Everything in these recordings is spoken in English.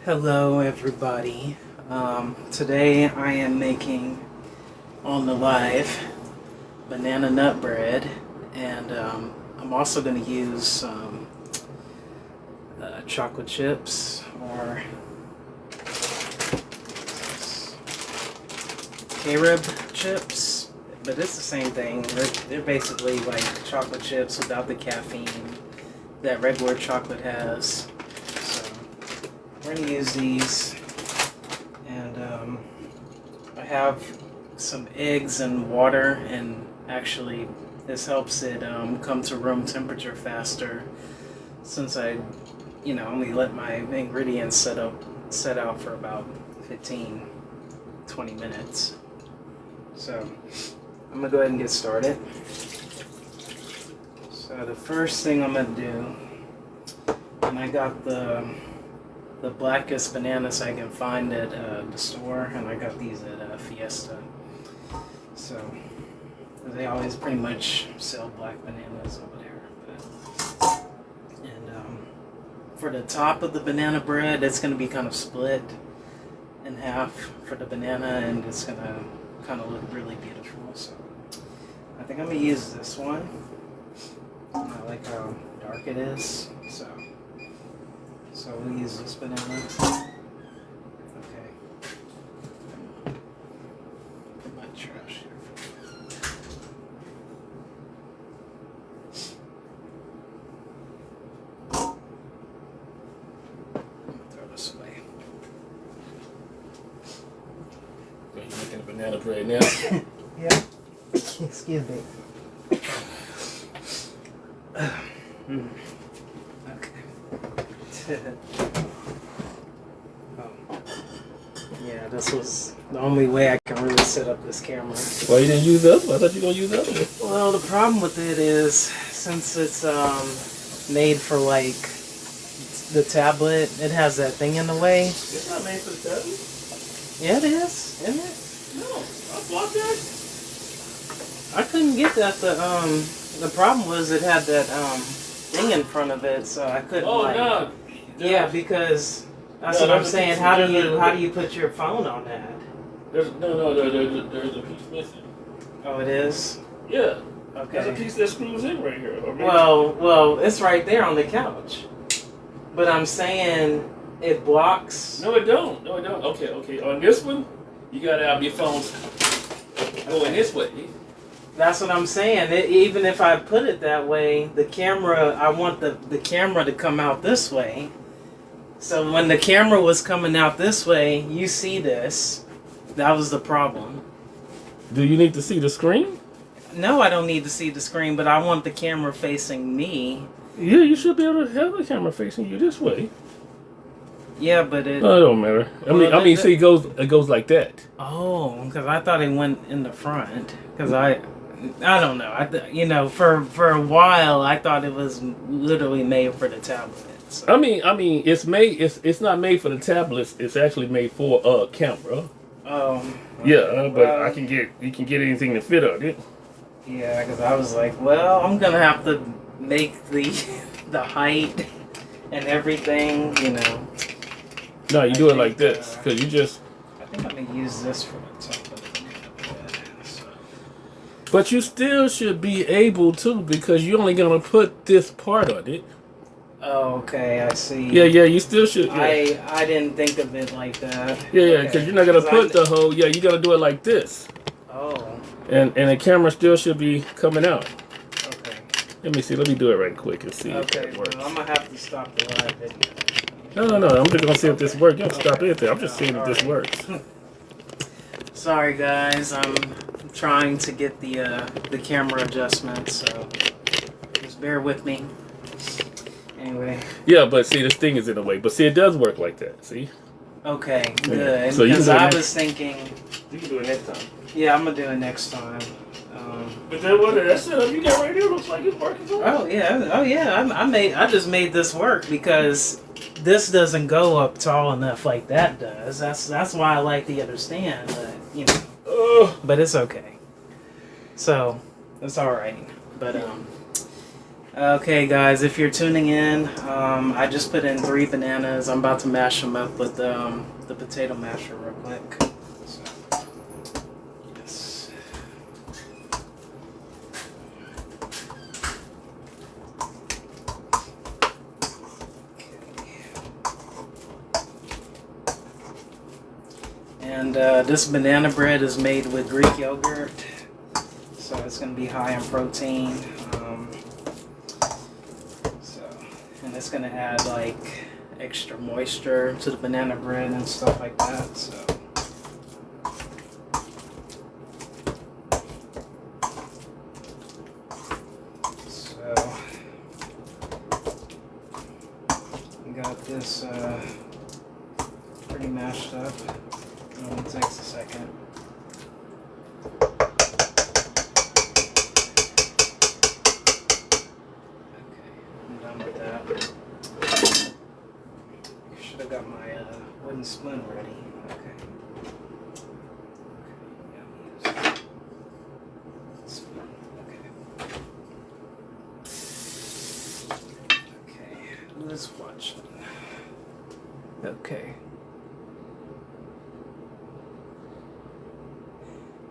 Hello everybody. Today I am making on the live banana nut bread, and I'm also going to use some chocolate chips or K-Rib chips, but it's the same thing. They're basically like chocolate chips without the caffeine that regular chocolate has. We're going to use these, and I have some eggs and water, and actually this helps it come to room temperature faster, since I only let my ingredients set out for about 15-20 minutes. So I'm going to go ahead and get started. So the first thing I'm going to do, and I got the blackest bananas I can find at the store, and I got these at Fiesta. So they always pretty much sell black bananas over there. And for the top of the banana bread, it's going to be kind of split in half for the banana, and it's going to kind of look really beautiful. So I think I'm going to use this one. I like how dark it is. So we'll use this banana. Okay. Put my trash here. Throw this away. So you're making a banana bread now? Yeah. Excuse me. Yeah, this was the only way I can really set up this camera. Why you didn't use the other one? I thought you were going to use the other one. Well, the problem with it is, since it's made for like the tablet, it has that thing in the way. It's not made for the tablet. Yeah, it is, isn't it? No, I bought that. I couldn't get that. The problem was it had that thing in front of it, so I couldn't. Oh, like, no. Yeah, because that's what I'm saying. How do you put your phone on that? There's a piece missing. Oh, it is? Yeah. Okay. There's a piece that screws in right here. Well, it's right there on the couch. But I'm saying it blocks. No, it don't. Okay. On this one, you gotta have your phone going this way. That's what I'm saying. Even if I put it that way, the camera, I want the camera to come out this way. So when the camera was coming out this way, you see this. That was the problem. Do you need to see the screen? No, I don't need to see the screen, but I want the camera facing me. Yeah, you should be able to have the camera facing you this way. Yeah, but it... Oh, it don't matter. See, it goes like that. Oh, because I thought it went in the front. Because I don't know. For a while, I thought it was literally made for the tablet. So. I mean, it's made. It's not made for the tablets. It's actually made for a camera. Oh. Okay. Yeah, but you can get anything to fit on it. Yeah, because I was like, well, I'm gonna have to make the height and everything. No, you do it like this because you just. I think I'm gonna use this for the top of the bread. So. But you still should be able to, because you're only gonna put this part on it. Oh, okay, I see. Yeah, you still should. Yeah. I didn't think of it like that. Yeah, because you're not gonna put the whole. Yeah, you gotta do it like this. Oh. And the camera still should be coming out. Okay. Let me see. Let me do it right quick and see if it works. Well, I'm gonna have to stop the live video. No. I'm just gonna see if this works. You don't stop anything. I'm just seeing if this works. Sorry, guys. I'm trying to get the camera adjustment, so just bear with me. Anyway. Yeah, but see, this thing is in the way. But see, it does work like that. See? Okay, good. Yeah. So because I was thinking. You can do it next time. Yeah, I'm gonna do it next time. But then what? That setup you got right here looks like it's working. Oh yeah. I just made this work because this doesn't go up tall enough like that does. That's why I like the other stand, but it's okay. So it's all right. But Okay, guys, if you're tuning in, I just put in 3 bananas. I'm about to mash them up with the potato masher real quick. So, yes. And this banana bread is made with Greek yogurt, so it's going to be high in protein. And it's going to add like extra moisture to the banana bread and stuff like that. So we got this pretty mashed up. It only takes a second. Should have got my wooden spoon ready. Okay. Yeah, spoon. Okay, who's watching? Okay.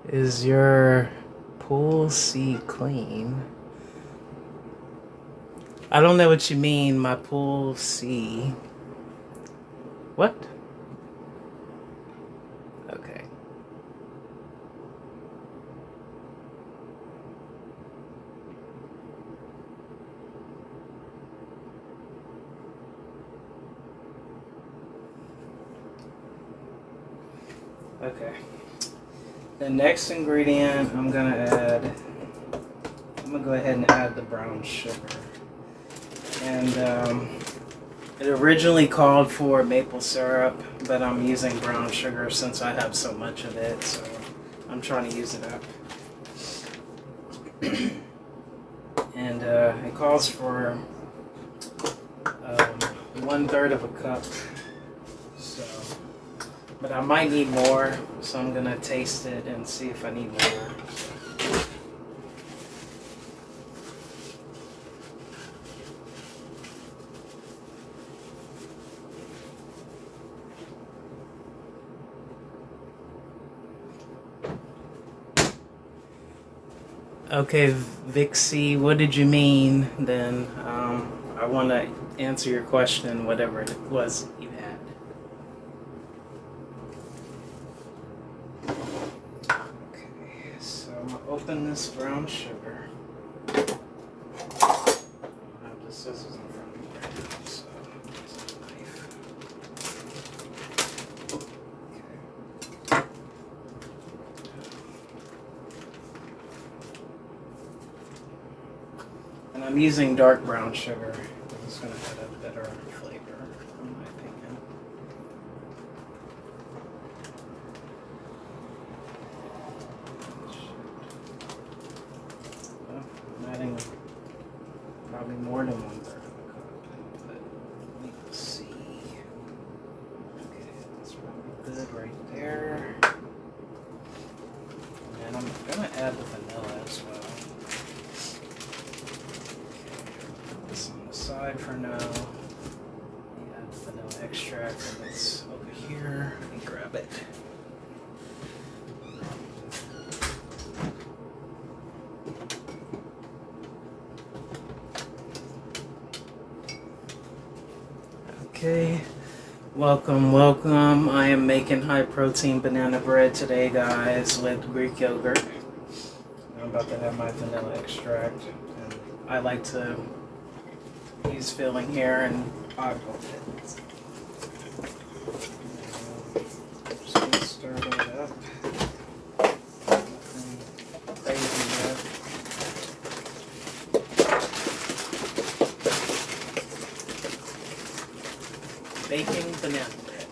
Is your pool C clean? I don't know what you mean, my pool C. What? Okay. Okay. The next ingredient I'm gonna go ahead and add the brown sugar. And it originally called for maple syrup, but I'm using brown sugar since I have so much of it, so I'm trying to use it up. And it calls for 1/3 of a cup, so, but I might need more, so I'm gonna taste it and see if I need more. Okay, Vixie, what did you mean then? I want to answer your question, whatever it was you had. Okay, so I'm going to open this brown sugar. I have the scissors in front of me right now, so use a knife. And I'm using dark brown sugar because it's going to add a better flavor, in my opinion. Well, I'm adding probably more than 1/3 of a cup, but let's see. Okay, that's probably good right there. And I'm going to add the vanilla as well. Side for now. Yeah, vanilla extract, and it's over here. Let me grab it. Okay, welcome. I am making high protein banana bread today, guys, with Greek yogurt. I'm about to have my vanilla extract, and I like to use filling here and eyeball it. Just gonna stir it up. Nothing crazy yet. Baking banana bread.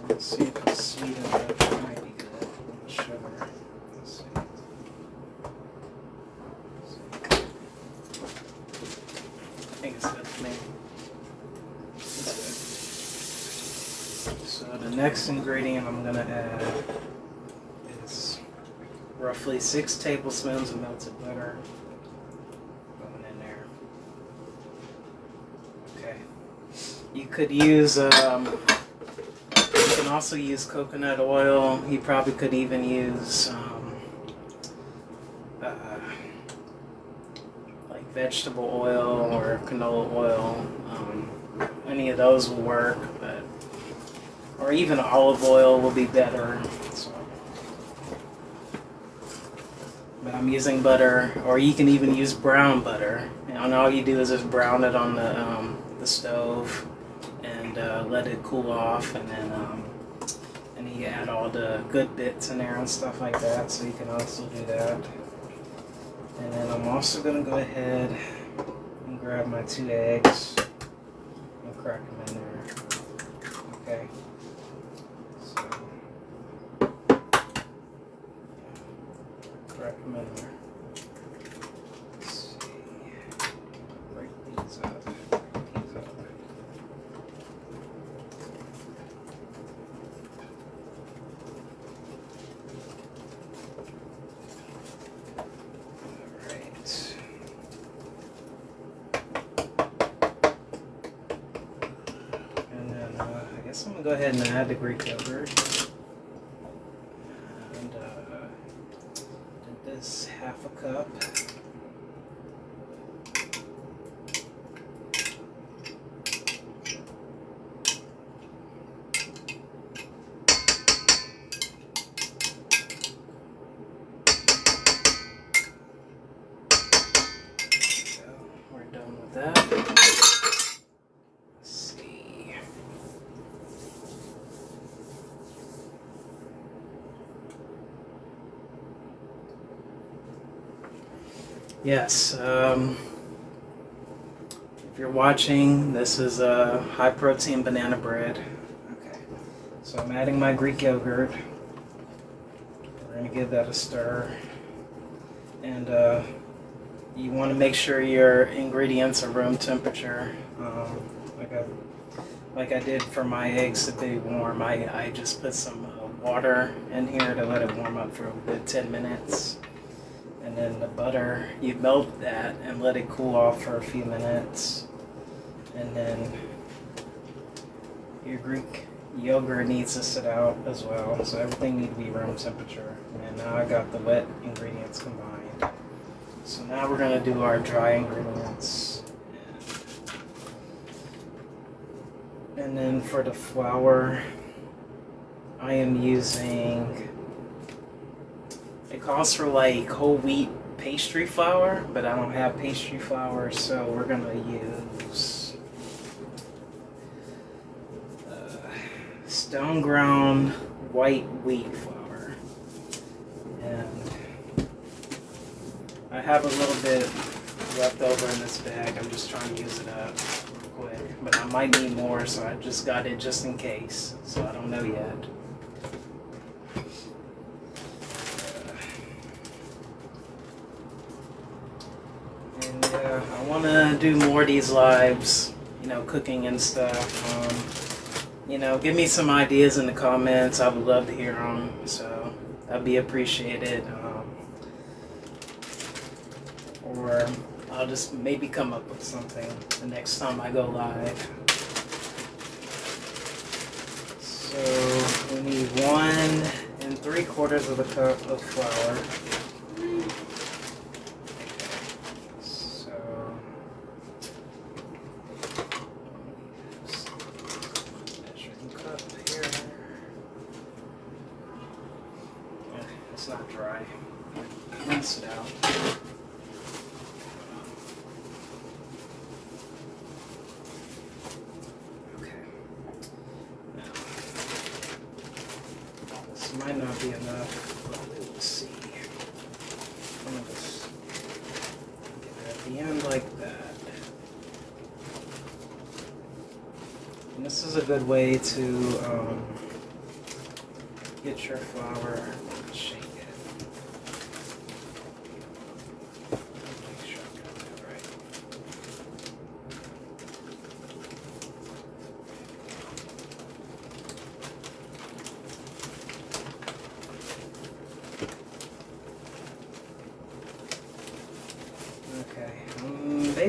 Let's see if it's sweet enough. I think it's good for me. It's good. So So the next ingredient I'm gonna add is roughly 6 tablespoons of melted butter going in there. Okay. You could use, you can also use coconut oil. You probably could even use like vegetable oil or canola oil. Any of those will work, or even olive oil will be better. So, but I'm using butter, or you can even use brown butter. And all you do is just brown it on the stove and let it cool off, and then you add all the good bits in there and stuff like that. So you can also do that. And then I'm also gonna go ahead and grab my 2 eggs and crack them in there. Okay. So crack them in there. Let's see. Break these up. I'm going to go ahead and add the Greek yogurt. And did this 1/2 cup. So we're done with that. Yes, if you're watching, this is a high protein banana bread. Okay, so I'm adding my Greek yogurt. We're going to give that a stir. And you want to make sure your ingredients are room temperature. Like I did for my eggs to be warm, I just put some water in here to let it warm up for a good 10 minutes. And then the butter, you melt that and let it cool off for a few minutes. And then your Greek yogurt needs to sit out as well. So everything needs to be room temperature. And now I got the wet ingredients combined. So now we're going to do our dry ingredients. And then for the flour, I am using... It calls for like whole wheat pastry flour, but I don't have pastry flour, so we're gonna use stone ground white wheat flour. And I have a little bit left over in this bag. I'm just trying to use it up real quick, but I might need more, so I just got it just in case. So I don't know yet. I want to do more of these lives, cooking and stuff. Give me some ideas in the comments. I would love to hear them, so that'd be appreciated. Or I'll just maybe come up with something the next time I go live. So we need 1 3/4 of a cup of flour. It's not dry. Rinse it out. Okay. Now, this might not be enough, but we'll see. I'm gonna just get it at the end like that. And this is a good way to get your flour. Shake it. Make sure I got that right.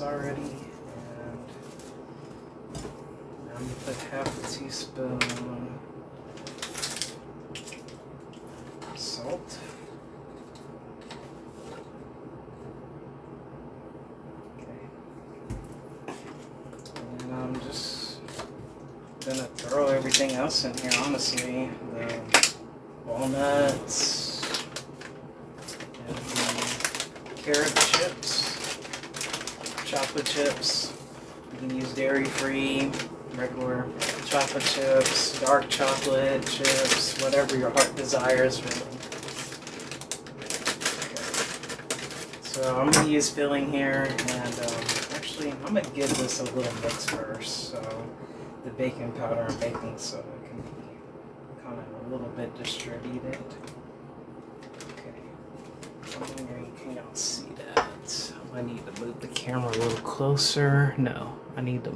this already, and I'm gonna put half a teaspoon salt. Okay. And I'm just gonna throw everything else in here, honestly. The walnuts and the carrot chips, chocolate chips. You can use dairy-free, regular chocolate chips, dark chocolate chips, whatever your heart desires, really. So I'm gonna use filling here, and actually I'm gonna give this a little mix first, so the baking powder and baking soda can be kind of a little bit distributed. Okay, I'm wondering, can y'all see that? I need to move the camera a little closer. No, I need to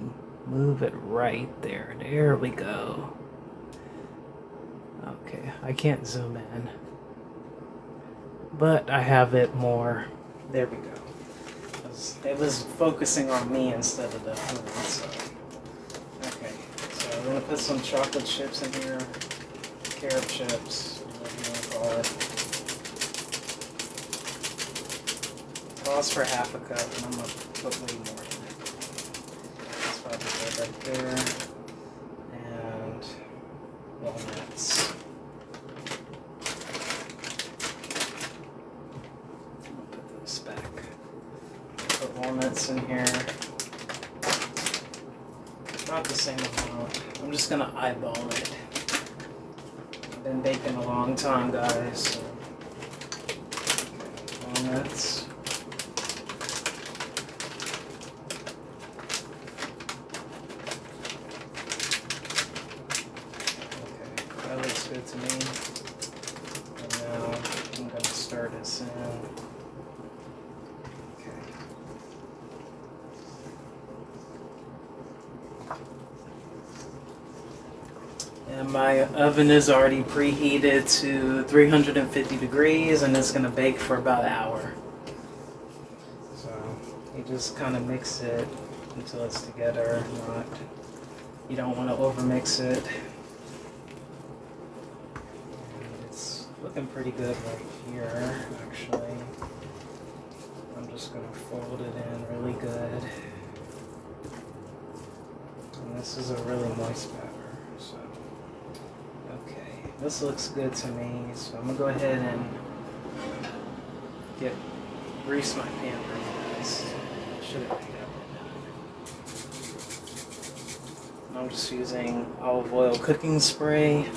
move it right there. There we go. Okay, I can't zoom in, but I have it more. There we go. It was focusing on me instead of the food, so. Okay, so I'm gonna put some chocolate chips in here, carrot chips, whatever you want to call it. Calls for half a cup, and I'm gonna put way more in it. That's probably good right there. And walnuts. I'm gonna put this back. Put walnuts in here. About the same amount. I'm just gonna eyeball it. I've been baking a long time, guys. So. Walnuts. Okay, that looks good to me. And now I'm gonna stir this in. And my oven is already preheated to 350 degrees, and it's gonna bake for about an hour. So you just kind of mix it until it's together. You don't want to overmix it. And it's looking pretty good right here, actually. I'm just gonna fold it in really good. And this is a really moist batter, so. Okay, this looks good to me, so I'm gonna go ahead and grease my pan real nice. Should have picked up. I'm just using olive oil cooking spray.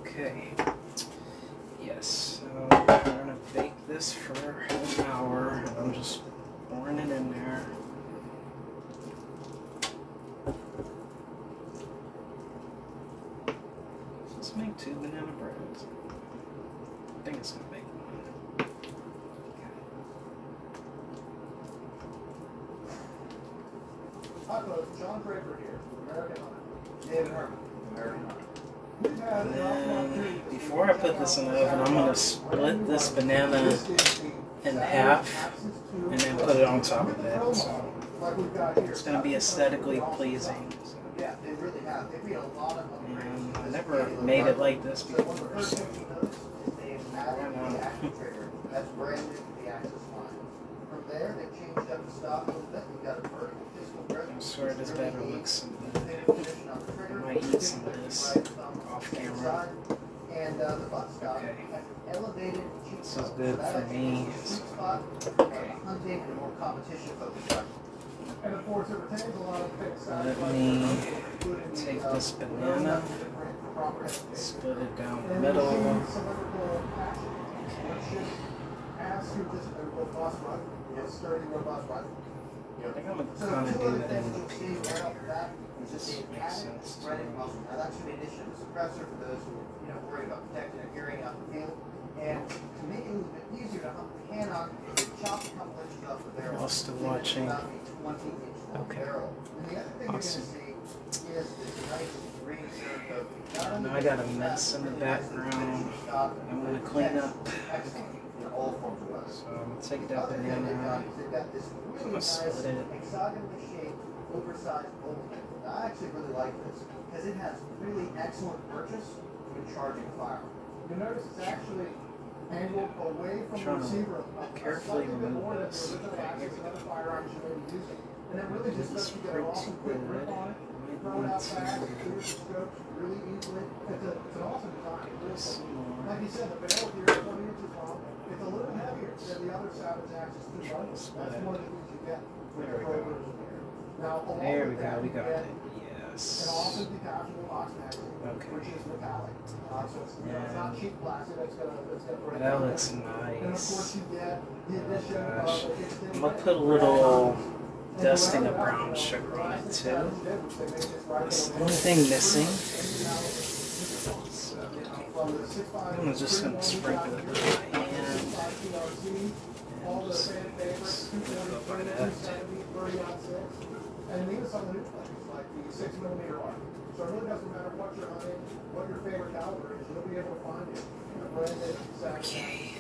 Okay. Yes, so we're gonna bake this for an hour. I'm just pouring it in there. Let's just make 2 banana breads. I think it's gonna make 1. Hi, folks. John Draper here, American Hunter. David Herman, American Hunter. And then, before I put this in the oven, I'm gonna split this banana in half and then put it on top of it. So it's gonna be aesthetically pleasing. So. Yeah, they really have. They made a lot of them. And I never made it like this before. So. They added the action trigger. That's brand new to the Axis line. From there, they changed up the stock a little bit. We've got a vertical pistol grip. I'm sure this better looks some good. Position on the I trigger. might eat some of this off camera. And the butt stop Okay. has an elevated cheek This is bone. good So that for makes it me. a sweet spot for hunting and a more competition focused rifle. And of course, it retains a lot of fixed Let me take this banana, split it down the middle. Sturdy, robust rifle. I think I'm gonna kind of do it in the peel here. This makes sense too. Now that's ammunition suppressor for those who worried about protecting their hearing out in the field. And to make it a little bit easier to hump the can on, you chop a couple inches off the barrel. Y'all still watching? About a 20-inch long Okay. barrel. And the other thing Awesome. you're going to see is this nice green syrup of not only Now I got a mess in the background. I'm gonna clean up. excellent in all forms of weather. So I'm gonna take that Other thing they've banana. done is they've got this I'm really gonna nice, split it. hexagonally shaped, oversized bowl. I actually really like this because it has really excellent purchase when charging fire. You notice it's actually angled away from the Trying to receiver carefully slightly bit remove more than the this. original Okay, axis here and other firearms you may be using. And it really just lets This you get an pretty awesome quick grip good. on it. Throw it out fast, clear the scopes really easily. It's an awesome design. It really Some more. like you said, the barrel here is 20 inches long. It's a little heavier than the other Savage Axis 2 bundles. That's one of the things you get with There we the go. Kroger's here. Now, along There we with go. that, We you got get it. an Yes. awesome detachable box magazine, Okay. which is metallic. So it's not cheap plastic that's gonna break That down. looks And of course, nice. you get the addition of Gosh. the instant I'm gonna put a little dusting of brown sugar on it too. That's the only thing missing. So I'm just gonna sprinkle it with my hand. And just go by that. And even some of the new things, like the 6mm arc. So it really doesn't matter what you're hunting, what your favorite caliber is, you'll be able to find it in a branded Savage Okay.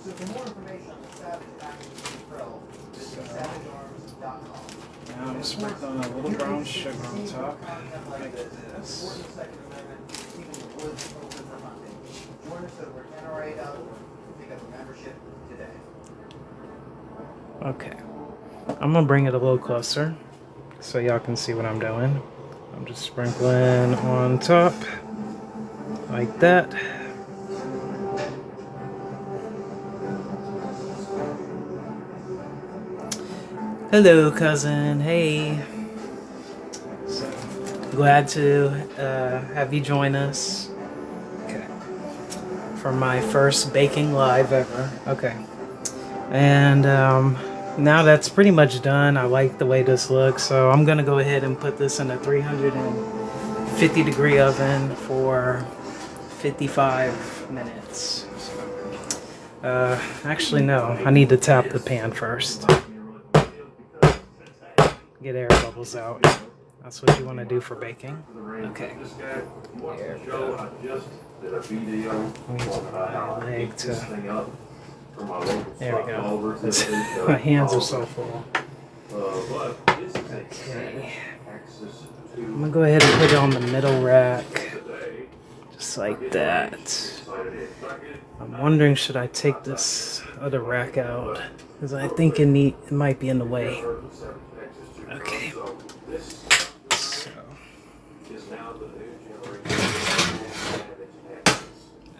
So for more information on the Savage Axis Pro, visit savagearms.com. Now I'm sprinkling a little brown sugar on top, like this. Join us over at NRA.org. Pick up a membership today. Okay. I'm gonna bring it a little closer so y'all can see what I'm doing. I'm just sprinkling on top like that. Hello, cousin. Hey. So, glad to have you join us. Okay. For my first baking live ever. Okay. And now that's pretty much done. I like the way this looks, so I'm gonna go ahead and put this in a 350 degree oven for 55 minutes. So, actually no, I need to tap the pan first. Get air bubbles out. That's what you want to do for baking. Okay. There we go. Let me use my leg to... There we go. My hands are so full. Okay. I'm gonna go ahead and put it on the middle rack. Just like that. I'm wondering, should I take this other rack out? Because I think it might be in the way. Okay. So.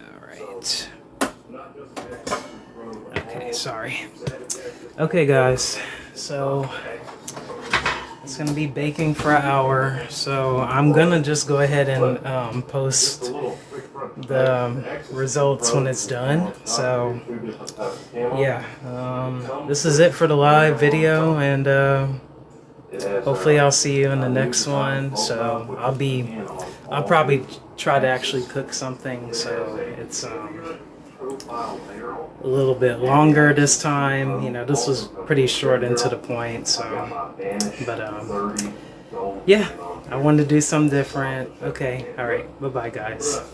Alright. Okay, sorry. Okay, guys. So it's gonna be baking for an hour. So I'm gonna just go ahead and post the results when it's done. So yeah, this is it for the live video, and hopefully I'll see you in the next one. So I'll probably try to actually cook something, so it's a little bit longer this time. You know, this was pretty short and to the point, so but yeah, I wanted to do something different. Okay, all right, bye bye guys. Set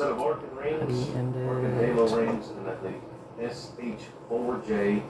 of Arkin rings, And Arkin Halo rings, and I think SH4J